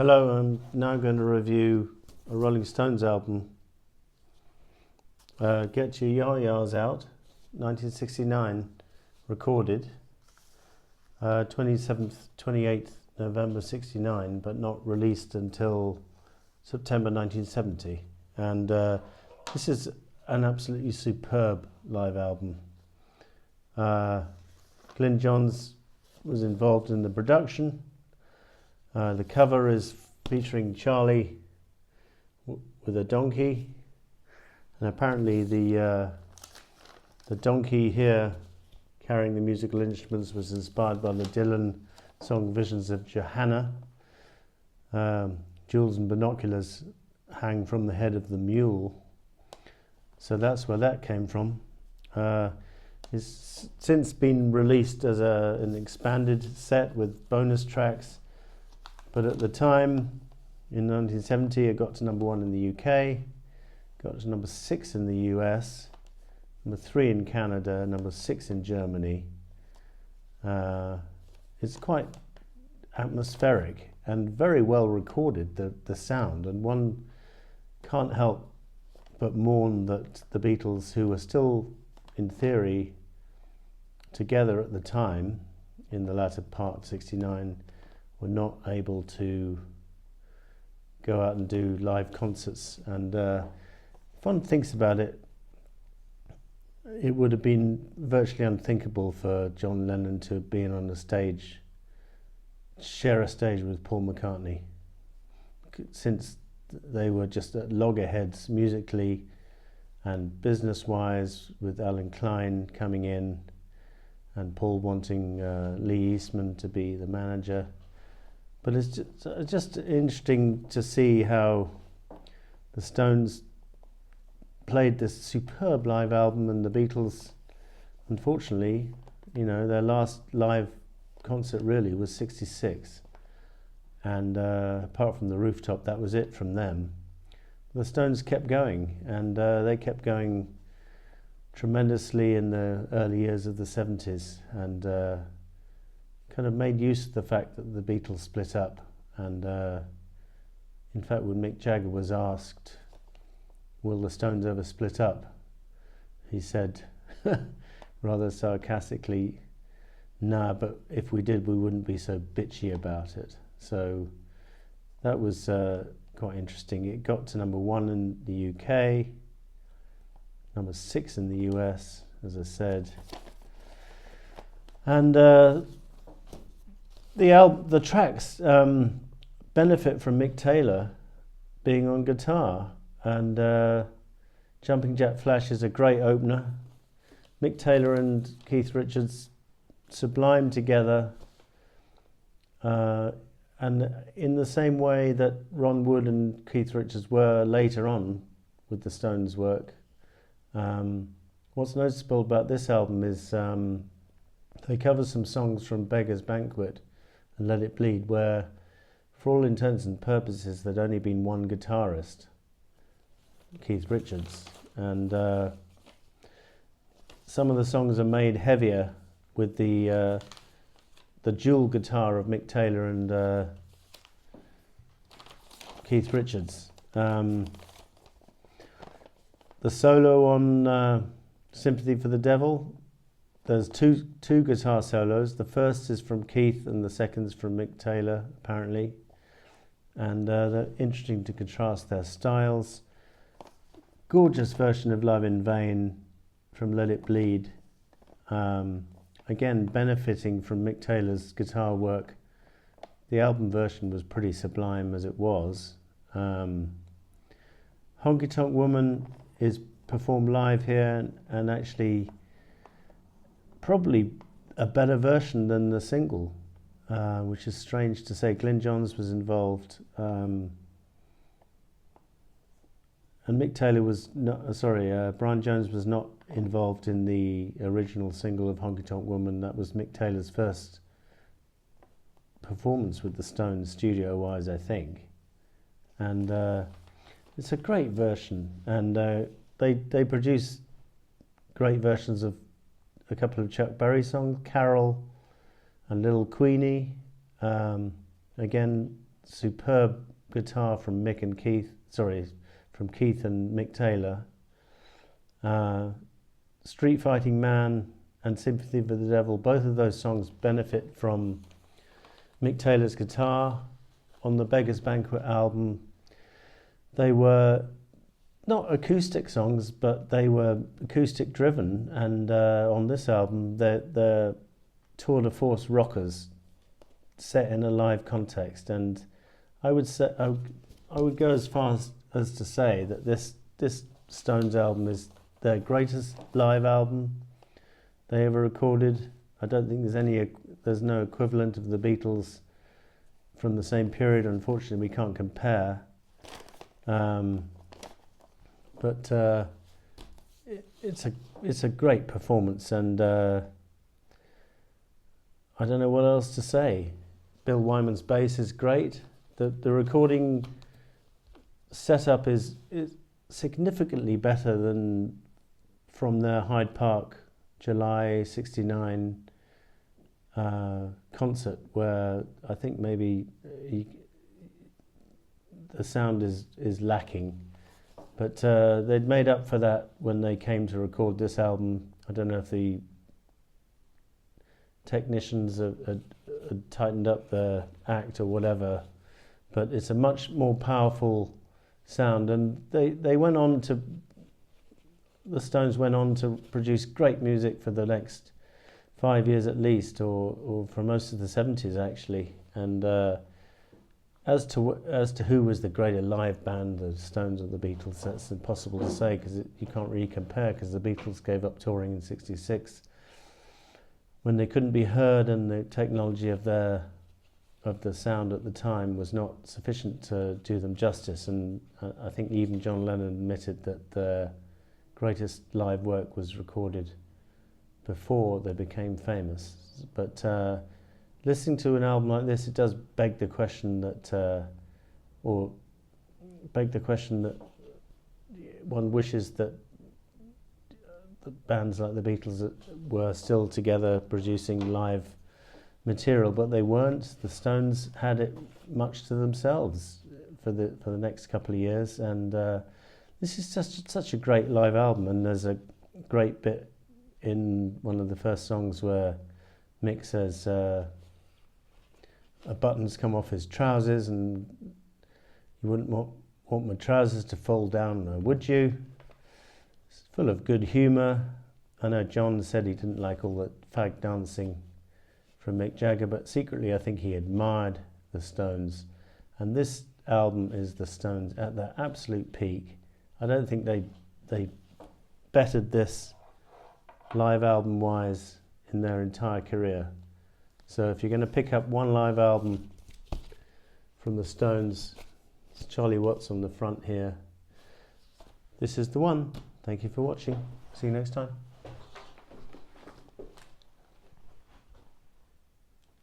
Hello, I'm now going to review a Rolling Stones album, Get Your Yah-Yahs Out, 1969, recorded, 28th November 69, but not released until September 1970. And this is an absolutely superb live album. Glyn Johns was involved in the production. The cover is featuring Charlie with a donkey, and apparently the donkey here carrying the musical instruments was inspired by the Dylan song Visions of Johanna. Jewels and binoculars hang from the head of the mule, so that's where that came from. It's since been released as an expanded set with bonus tracks. But at the time, in 1970, it got to number 1 in the UK, got to number 6 in the US, number 3 in Canada, number 6 in Germany. It's quite atmospheric and very well recorded, the sound, and one can't help but mourn that the Beatles, who were still, in theory, together at the time, in the latter part of 69, were not able to go out and do live concerts. And if one thinks about it, it would have been virtually unthinkable for John Lennon to have been on a stage, share a stage with Paul McCartney, since they were just at loggerheads musically and business-wise, with Alan Klein coming in and Paul wanting Lee Eastman to be the manager. But it's just interesting to see how the Stones played this superb live album, and the Beatles, unfortunately, their last live concert really was 66. And apart from the Rooftop, that was it from them. The Stones kept going, and they kept going tremendously in the early years of the 70s, and kind of made use of the fact that the Beatles split up. And in fact, when Mick Jagger was asked, will the Stones ever split up, he said rather sarcastically, nah, but if we did, we wouldn't be so bitchy about it. So that was quite interesting. It got to number 1 in the UK, number 6 in the US, as I said. And the tracks benefit from Mick Taylor being on guitar, and Jumping Jack Flash is a great opener. Mick Taylor and Keith Richards sublime together, and in the same way that Ron Wood and Keith Richards were later on with the Stones' work. What's noticeable about this album is they cover some songs from Beggar's Banquet and Let It Bleed, where, for all intents and purposes, there'd only been one guitarist, Keith Richards, and some of the songs are made heavier with the dual guitar of Mick Taylor and Keith Richards. The solo on Sympathy for the Devil, there's two guitar solos. The first is from Keith and the second is from Mick Taylor, apparently. And they're interesting to contrast their styles. Gorgeous version of Love in Vain from Let It Bleed. Again, benefiting from Mick Taylor's guitar work. The album version was pretty sublime as it was. Honky Tonk Woman is performed live here, and actually probably a better version than the single, which is strange to say. Glyn Johns was involved, and Mick Taylor was not. Brian Jones was not involved in the original single of Honky Tonk Woman. That was Mick Taylor's first performance with the Stones, studio-wise, I think. And it's a great version, and they produce great versions of a couple of Chuck Berry songs, Carol and Little Queenie. Again, superb guitar from Mick and Keith. From Keith and Mick Taylor. Street Fighting Man and Sympathy for the Devil, both of those songs benefit from Mick Taylor's guitar. On the Beggars Banquet album, they were not acoustic songs, but they were acoustic driven, and on this album they're tour de force rockers set in a live context. And I would go as far as to say that this Stones album is their greatest live album they ever recorded. I don't think there's no equivalent of the Beatles from the same period. Unfortunately, we can't compare. But it's a great performance, and I don't know what else to say. Bill Wyman's bass is great. The recording setup is significantly better than from their Hyde Park July '69 concert, where I think maybe the sound is lacking. But they'd made up for that when they came to record this album. I don't know if the technicians had tightened up the act or whatever, but it's a much more powerful sound. And they went on to, the Stones went on to produce great music for the next 5 years at least, or for most of the 70s actually. And as to who was the greater live band, the Stones or the Beatles, that's impossible to say, because you can't really compare, because the Beatles gave up touring in '66 when they couldn't be heard, and the technology of the sound at the time was not sufficient to do them justice. And I think even John Lennon admitted that the greatest live work was recorded before they became famous. But listening to an album like this, it does beg the question that one wishes that the bands like the Beatles were still together producing live material, but they weren't. The Stones had it much to themselves for the next couple of years, and this is such a great live album. And there's a great bit in one of the first songs where Mick says, a button's come off his trousers, and you wouldn't want my trousers to fall down, would you? It's full of good humour. I know John said he didn't like all the fag dancing from Mick Jagger, but secretly I think he admired the Stones. And this album is the Stones at their absolute peak. I don't think they bettered this live album wise in their entire career. So if you're going to pick up one live album from the Stones, it's Charlie Watts on the front here. This is the one. Thank you for watching. See you next time.